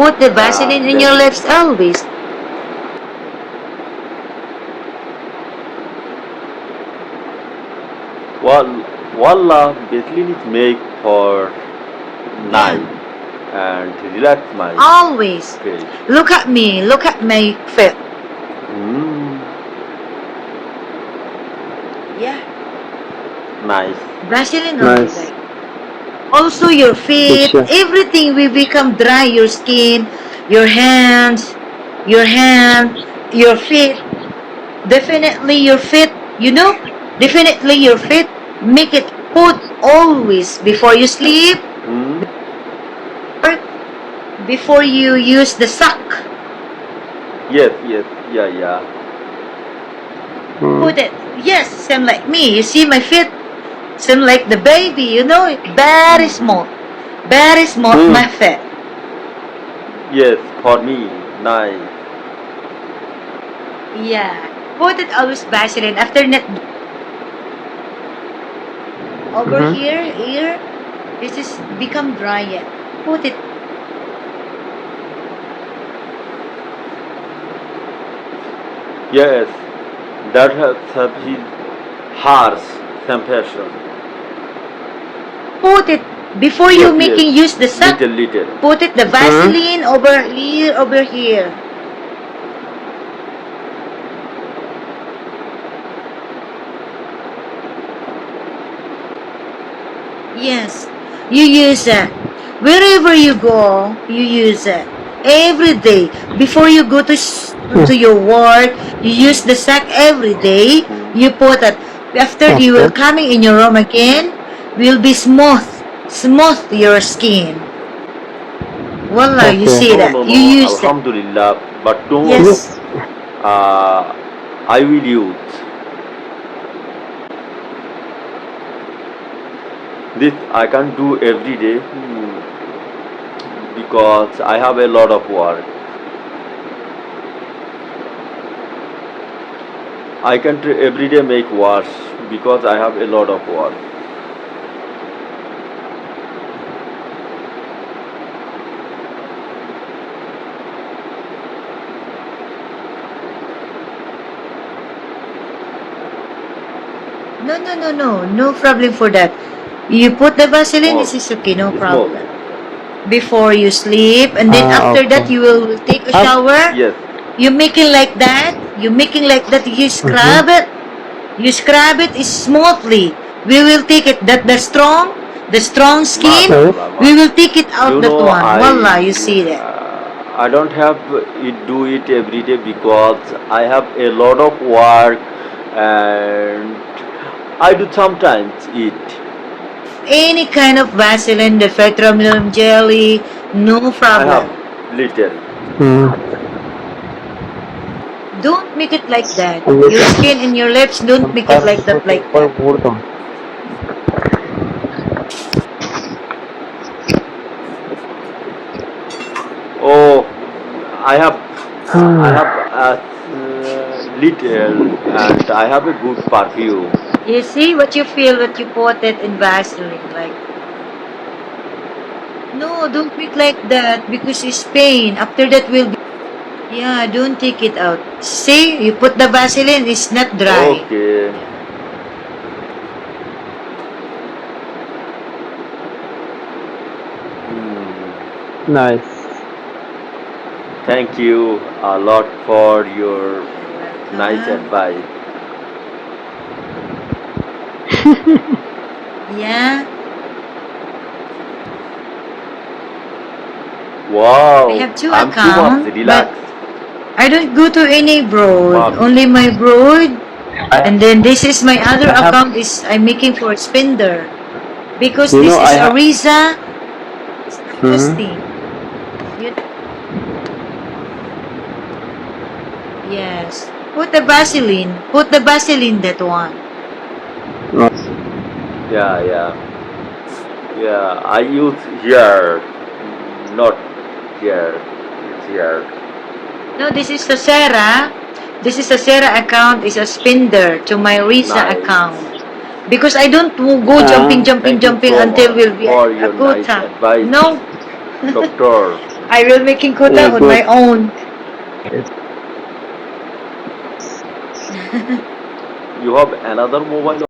put the Vaseline in your lips always. Wallah, Vaseline is make for night and relax my Always. face. Look at me. Look at my feet. Mm, Yeah. nice. Vaseline only Nice. like. Also your feet, Picture. everything will become dry. Your skin, your hands, your hand, your feet. Definitely your feet. You know, definitely your feet. Make it put always before you sleep Mm, or before you use the sock. yes, yeah. Put it. Yes, same like me. You see my feet. Same like the baby. You know, very small. Very small. My feet. Yes, for me, nice. Yeah. Put it always Vaseline. After that, over here, this is become dry yet. Put it. Yes, that has his harsh temperature. Put it before you Yes, making use the sock. little. Put it the Vaseline over here, over here. Yes, you use it. Wherever you go, you use it. Every day. Before you go to your work, you use the sack every day. You put it. After you will coming in your room again, will be smooth. Smooth your skin. Wallah, you see that. No, You use it. Alhamdulillah, but don't worry. Yes. I will use this. I can't do every day because I have a lot of work. I can't every day make wash because I have a lot of work. No. No problem for that. You put the Vaseline, this is okay, no problem. Before you sleep, and then after that, you will take a shower. Yes. You making like that. You making like that. You scrub it. You scrub it smoothly. We will take it. The strong skin. We will take it out. You That know, one. Wallah, you see that. I don't have do it every day because I have a lot of work and I do sometimes eat. Any kind of Vaseline, the petroleum jelly, no I problem. have little. Don't make it like that. Your skin and your lips, don't make it like that, like that. Oh, I have little and I have a good perfume. You see what you feel, what you put it in Vaseline, like. No, don't make like that because it's pain. After that will be. Yeah, don't take it out. See, you put the Vaseline, it's not dry. Okay. Nice. Thank you a lot for your nice advice. Yeah. Wow. I have two I'm too accounts, much relaxed. I don't go to any broad. Mom. Only my broad. And then this is my other account is I'm making for spender. Because You this know, is I Ariza. It's interesting. Yes. Put the Vaseline. Put the Vaseline, that one. Yeah. I use here, not here. It's here. No, this is the Sarah. This is the Sarah account is a spender to my Riza Nice. account. Because I don't go jumping Thank you so until will be much for a your good nice time. advice, No. doctor. I will making quota Yeah, on my good. own. You have another mobile